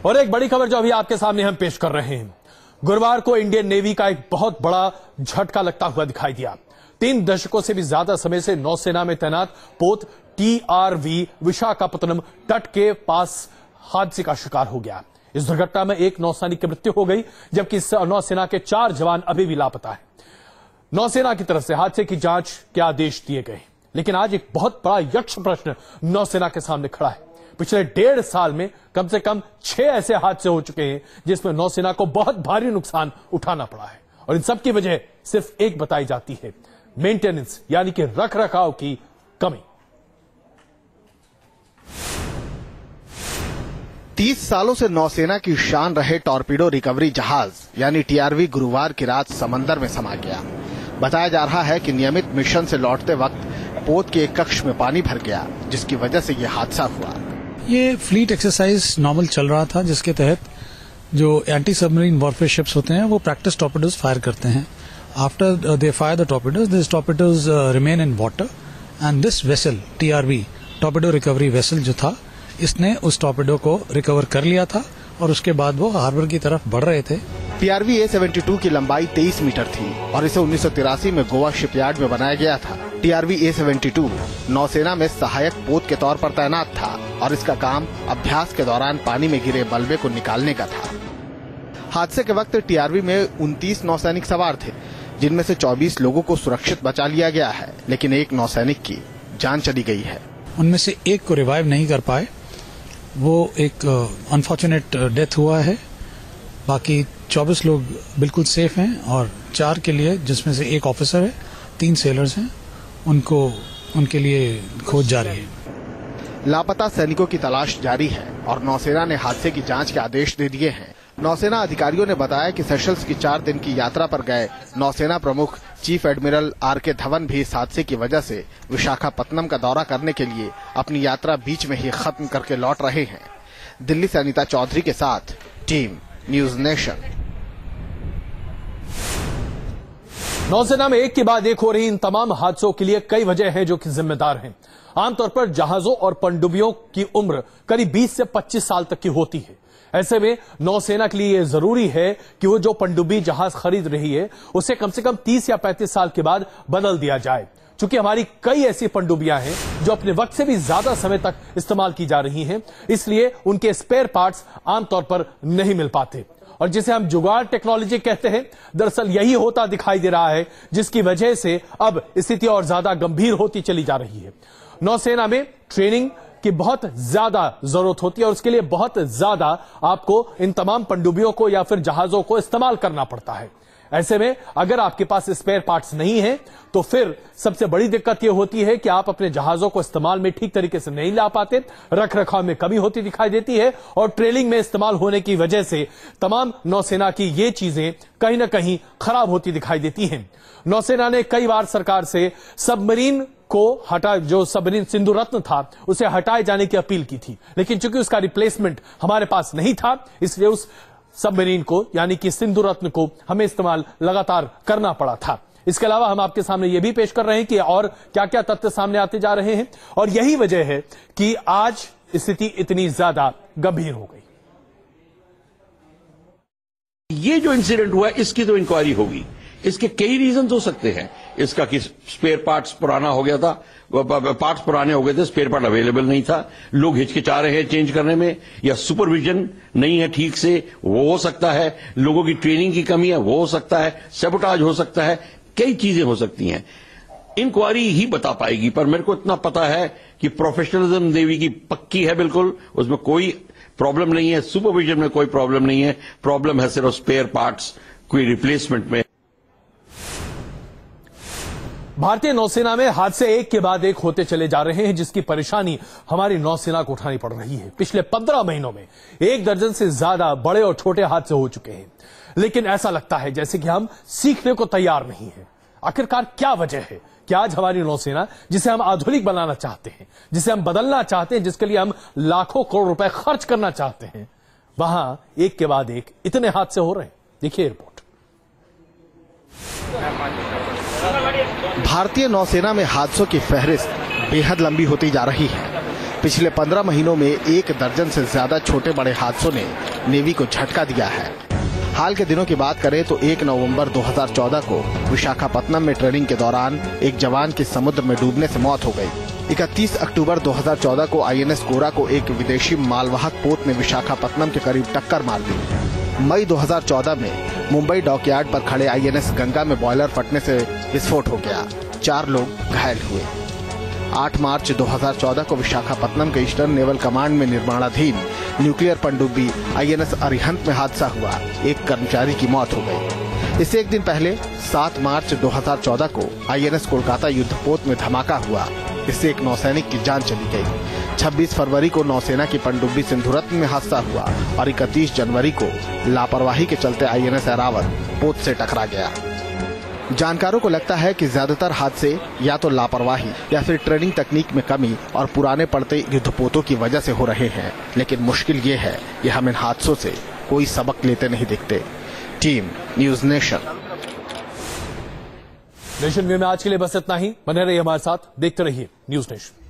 और एक बड़ी खबर जो अभी आपके सामने हम पेश कर रहे हैं। गुरुवार को इंडियन नेवी का एक बहुत बड़ा झटका लगता हुआ दिखाई दिया। 3 दशकों से भी ज्यादा समय से नौसेना में तैनात पोत TRV विशाखापत्तनम तट के पास हादसे का शिकार हो गया। इस दुर्घटना में एक नौसैनिक की मृत्यु हो गई, जबकि नौसेना के 4 जवान अभी भी लापता हैं। नौसेना की तरफ से हादसे की जांच के आदेश दिए गए, लेकिन आज एक बहुत बड़ा यक्ष प्रश्न नौसेना के सामने खड़ा है। पिछले 1.5 साल में कम से कम 6 ऐसे हादसे हो चुके हैं जिसमें नौसेना को बहुत भारी नुकसान उठाना पड़ा है, और इन सब की वजह सिर्फ एक बताई जाती है, मेंटेनेंस यानी कि रखरखाव की कमी। 30 सालों से नौसेना की शान रहे टॉर्पीडो रिकवरी जहाज यानी TRV गुरुवार की रात समंदर में समा गया। बताया जा रहा है कि नियमित मिशन से लौटते वक्त पोत के एक कक्ष में पानी भर गया, जिसकी वजह से यह हादसा हुआ। ये फ्लीट एक्सरसाइज नॉर्मल चल रहा था, जिसके तहत जो एंटी सबमरीन वॉरफेयर शिप्स होते हैं वो प्रैक्टिस टॉर्पेडोज फायर करते हैं। After they fire the torpedoes, this torpedoes remain in water and this vessel TRV torpedo recovery vessel जो था, इसने उस टॉर्पेडो को रिकवर कर लिया था और उसके बाद वो हार्बर की तरफ बढ़ रहे थे। TRV A72 की लंबाई 23 मीटर थी और इसे 1983 में गोवा शिपयार्ड में बनाया गया था। TRV A72 नौसेना में सहायक पोत के तौर पर तैनात था और इसका काम अभ्यास के दौरान पानी में गिरे मलबे को निकालने का था। हादसे के वक्त TRV में 29 नौसैनिक सवार थे, जिनमें से 24 लोगों को सुरक्षित बचा लिया गया है, लेकिन एक नौसैनिक की जान चली गई है। उनमें से एक को रिवाइव नहीं कर पाए, वो एक अनफॉर्चुनेट डेथ हुआ है। बाकी 24 लोग बिल्कुल सेफ हैं और 4 के लिए, जिसमें से एक ऑफिसर है, 3 सेलर्स हैं, उनके लिए खोज जारी है। लापता सैनिकों की तलाश जारी है और नौसेना ने हादसे की जांच के आदेश दे दिए हैं। नौसेना अधिकारियों ने बताया कि सेशल्स की 4 दिन की यात्रा पर गए नौसेना प्रमुख चीफ एडमिरल RK धवन भी इस हादसे की वजह से विशाखापत्तनम का दौरा करने के लिए अपनी यात्रा बीच में ही खत्म करके लौट रहे हैं। दिल्ली से अनीता चौधरी के साथ टीम न्यूज नेशन। नौसेना में एक के बाद एक हो रही इन तमाम हादसों के लिए कई वजह हैं जो कि जिम्मेदार हैं। आमतौर पर जहाजों और पनडुब्बियों की उम्र करीब 20 से 25 साल तक की होती है। ऐसे में नौसेना के लिए यह जरूरी है कि वो जो पनडुब्बी जहाज खरीद रही है उसे कम से कम 30 या 35 साल के बाद बदल दिया जाए। चूंकि हमारी कई ऐसी पनडुब्बियां हैं जो अपने वक्त से भी ज्यादा समय तक इस्तेमाल की जा रही हैं, इसलिए उनके स्पेयर पार्ट्स आमतौर पर नहीं मिल पाते, और जिसे हम जुगाड़ टेक्नोलॉजी कहते हैं, दरअसल यही होता दिखाई दे रहा है, जिसकी वजह से अब स्थिति और ज्यादा गंभीर होती चली जा रही है। नौसेना में ट्रेनिंग की बहुत ज्यादा जरूरत होती है और उसके लिए बहुत ज्यादा आपको इन तमाम पनडुब्बियों को या फिर जहाजों को इस्तेमाल करना पड़ता है। ऐसे में अगर आपके पास स्पेयर पार्ट्स नहीं है तो फिर सबसे बड़ी दिक्कत यह होती है कि आप अपने जहाजों को इस्तेमाल में ठीक तरीके से नहीं ला पाते, रखरखाव में कमी होती दिखाई देती है, और ट्रेलिंग में इस्तेमाल होने की वजह से तमाम नौसेना की ये चीजें कहीं ना कहीं खराब होती दिखाई देती हैं। नौसेना ने कई बार सरकार से सबमरीन को हटा, जो सबमरीन सिंधु रत्न था, उसे हटाए जाने की अपील की थी, लेकिन चूंकि उसका रिप्लेसमेंट हमारे पास नहीं था, इसलिए उस सबमरीन को यानी कि सिंधु रत्न को हमें इस्तेमाल लगातार करना पड़ा था। इसके अलावा हम आपके सामने यह भी पेश कर रहे हैं कि और क्या क्या तथ्य सामने आते जा रहे हैं, और यही वजह है कि आज स्थिति इतनी ज्यादा गंभीर हो गई। ये जो इंसिडेंट हुआ इसकी तो इंक्वायरी होगी। इसके कई रीजन हो सकते हैं। इसका कि स्पेयर पार्ट्स पुराना हो गया था, पार्ट्स पुराने हो गए थे, स्पेयर पार्ट अवेलेबल नहीं था, लोग हिचकिचा रहे हैं चेंज करने में, या सुपरविजन नहीं है ठीक से, वो हो सकता है, लोगों की ट्रेनिंग की कमी है, वो हो सकता है, सैबोटाज हो सकता है, कई चीजें हो सकती हैं। इंक्वायरी ही बता पाएगी, पर मेरे को इतना पता है कि प्रोफेशनलिज्म नेवी की पक्की है, बिल्कुल उसमें कोई प्रॉब्लम नहीं है, सुपरविजन में कोई प्रॉब्लम नहीं है, प्रॉब्लम है सिर्फ स्पेयर पार्ट्स कोई रिप्लेसमेंट में। भारतीय नौसेना में हादसे एक के बाद एक होते चले जा रहे हैं, जिसकी परेशानी हमारी नौसेना को उठानी पड़ रही है। पिछले 15 महीनों में 1 दर्जन से ज्यादा बड़े और छोटे हादसे हो चुके हैं, लेकिन ऐसा लगता है जैसे कि हम सीखने को तैयार नहीं है। आखिरकार क्या वजह है कि आज हमारी नौसेना, जिसे हम आधुनिक बनाना चाहते हैं, जिसे हम बदलना चाहते हैं, जिसके लिए हम लाखों करोड़ रुपए खर्च करना चाहते हैं, वहां एक के बाद एक इतने हादसे हो रहे हैं? देखिए रिपोर्ट। भारतीय नौसेना में हादसों की फहरिस्त बेहद लंबी होती जा रही है। पिछले 15 महीनों में 1 दर्जन से ज्यादा छोटे बड़े हादसों ने नेवी को झटका दिया है। हाल के दिनों की बात करें तो 1 नवंबर 2014 को विशाखापत्तनम में ट्रेनिंग के दौरान एक जवान की समुद्र में डूबने से मौत हो गई। 31 अक्टूबर 2014 को आईएनएस कोरा को एक विदेशी मालवाहक पोत ने विशाखापत्तनम के करीब टक्कर मार दी। मई 2014 में मुंबई डॉकयार्ड पर खड़े आईएनएस गंगा में बॉयलर फटने से विस्फोट हो गया, 4 लोग घायल हुए। 8 मार्च 2014 को विशाखापत्तनम के ईस्टर्न नेवल कमांड में निर्माणाधीन न्यूक्लियर पनडुब्बी आईएनएस अरिहंत में हादसा हुआ, एक कर्मचारी की मौत हो गई। इससे एक दिन पहले 7 मार्च 2014 को आईएनएस कोलकाता युद्धपोत में धमाका हुआ, इससे एक नौसैनिक की जान चली गई। 26 फरवरी को नौसेना की पनडुब्बी सिंधुरत्न में हादसा हुआ और 31 जनवरी को लापरवाही के चलते आईएनएस ऐरावत पोत से टकरा गया। जानकारों को लगता है कि ज्यादातर हादसे या तो लापरवाही या फिर ट्रेनिंग तकनीक में कमी और पुराने पड़ते युद्धपोतों की वजह से हो रहे हैं, लेकिन मुश्किल ये है कि हम इन हादसों से कोई सबक लेते नहीं दिखते। टीम न्यूज नेशन व्यू में आज के लिए बस इतना ही। बने रहिए हमारे साथ, देखते रहिए न्यूज नेशन।